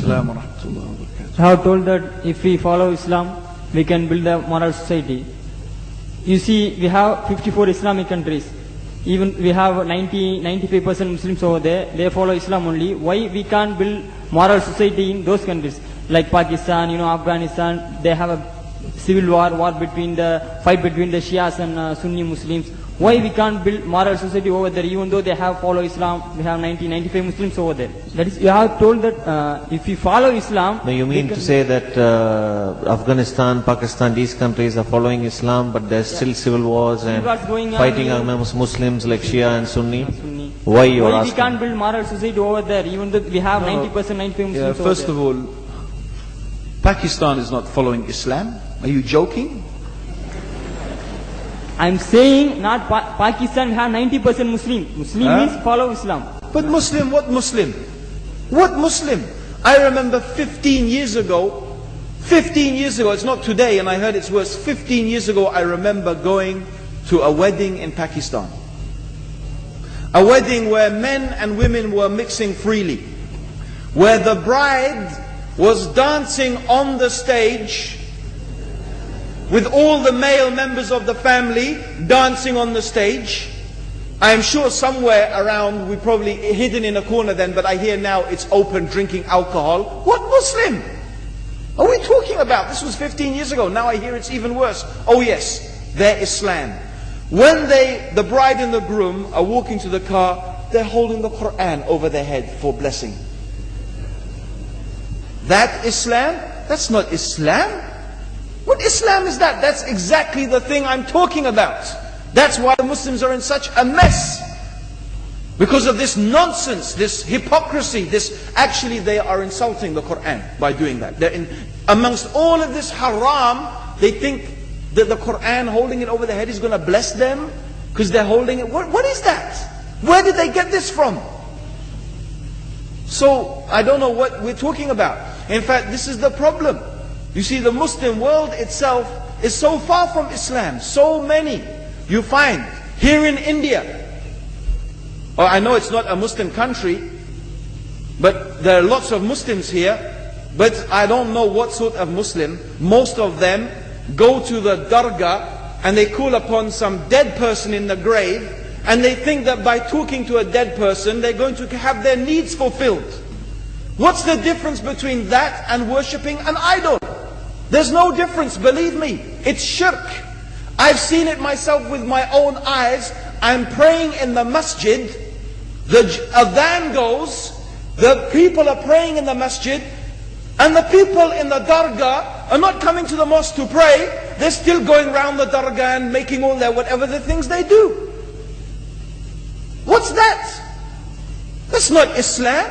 Assalam wa rahmatullahi wa barakatuh. I have told that if we follow Islam, we can build a moral society. You see, we have 54 Islamic countries. Even we have 95% Muslims over there. They follow Islam only. Why we can't build moral society in those countries? Like Pakistan, Afghanistan, they have a civil war between the Shias and Sunni Muslims. Why we can't build moral society over there, even though they have follow Islam? We have 95 Muslims over there. That is, you have told that if we follow Islam. No, you mean to say that Afghanistan, Pakistan, these countries are following Islam, but there's still civil wars and fighting amongst Muslims like Shia and Sunni? Why you are asking? We can't build moral society over there, even though we have 90%, 95 Muslims over First of all, Pakistan is not following Islam. Are you joking? I'm saying not Pakistan, we have 90% Muslim. Muslim means follow Islam. But Muslim, what Muslim? What Muslim? I remember 15 years ago, it's not today and I heard it's worse. 15 years ago I remember going to a wedding in Pakistan. A wedding where men and women were mixing freely. Where the bride was dancing on the stage with all the male members of the family dancing on the stage. I am sure somewhere around, we probably hidden in a corner then, but I hear now it's open, drinking alcohol. What Muslim are we talking about? This was 15 years ago. Now I hear it's even worse. Oh yes, they're Islam. When the bride and the groom are walking to the car, they're holding the Quran over their head for blessing. That Islam? That's not Islam. What Islam is that? That's exactly the thing I'm talking about. That's why the Muslims are in such a mess. Because of this nonsense, this hypocrisy, actually they are insulting the Quran by doing that. Amongst all of this haram, they think that the Quran, holding it over their head, is going to bless them because they're holding it. What is that? Where did they get this from? So, I don't know what we're talking about. In fact, this is the problem. You see, the Muslim world itself is so far from Islam. So many. You find here in India, or I know it's not a Muslim country, but there are lots of Muslims here, but I don't know what sort of Muslim. Most of them go to the dargah and they call upon some dead person in the grave, and they think that by talking to a dead person, they're going to have their needs fulfilled. What's the difference between that and worshipping an idol? There's no difference, believe me. It's shirk. I've seen it myself with my own eyes. I'm praying in the masjid. The adhan goes. The people are praying in the masjid. And the people in the dargah are not coming to the mosque to pray. They're still going around the dargah and making all their whatever the things they do. What's that? That's not Islam.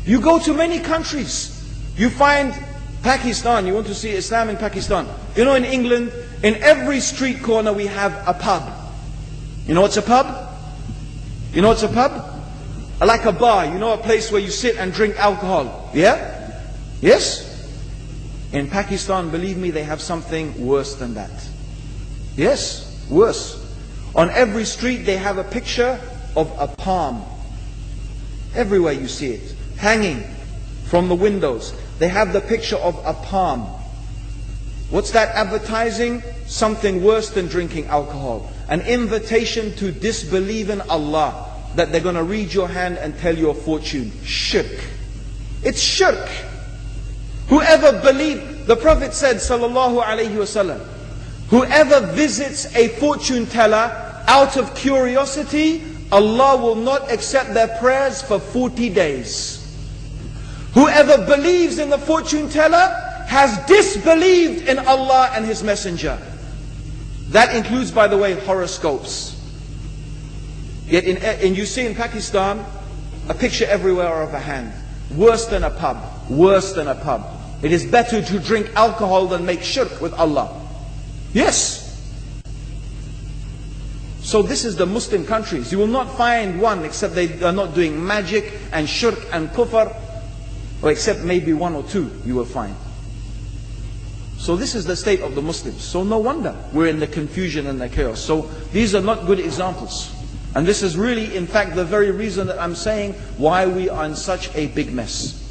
You go to many countries. You find Pakistan, you want to see Islam in Pakistan. You know, in England, in every street corner we have a pub. You know what's a pub? You know what's a pub? Like a bar, you know, a place where you sit and drink alcohol. Yeah? Yes? In Pakistan, believe me, they have something worse than that. Yes, worse. On every street they have a picture of a palm. Everywhere you see it, hanging from the windows. They have the picture of a palm. What's that advertising? Something worse than drinking alcohol. An invitation to disbelieve in Allah. That they're going to read your hand and tell your fortune. Shirk. It's shirk. Whoever believes, the Prophet said, sallallahu alaihi wasallam, whoever visits a fortune teller out of curiosity, Allah will not accept their prayers for 40 days. Whoever believes in the fortune teller has disbelieved in Allah and His Messenger. That includes, by the way, horoscopes. Yet you see in Pakistan, a picture everywhere of a hand. Worse than a pub. Worse than a pub. It is better to drink alcohol than make shirk with Allah. Yes. So this is the Muslim countries. You will not find one except they are not doing magic and shirk and kufr. Or except maybe one or two you will find. So this is the state of the Muslims. So no wonder we're in the confusion and the chaos. So these are not good examples. And this is really, in fact, the very reason that I'm saying why we are in such a big mess.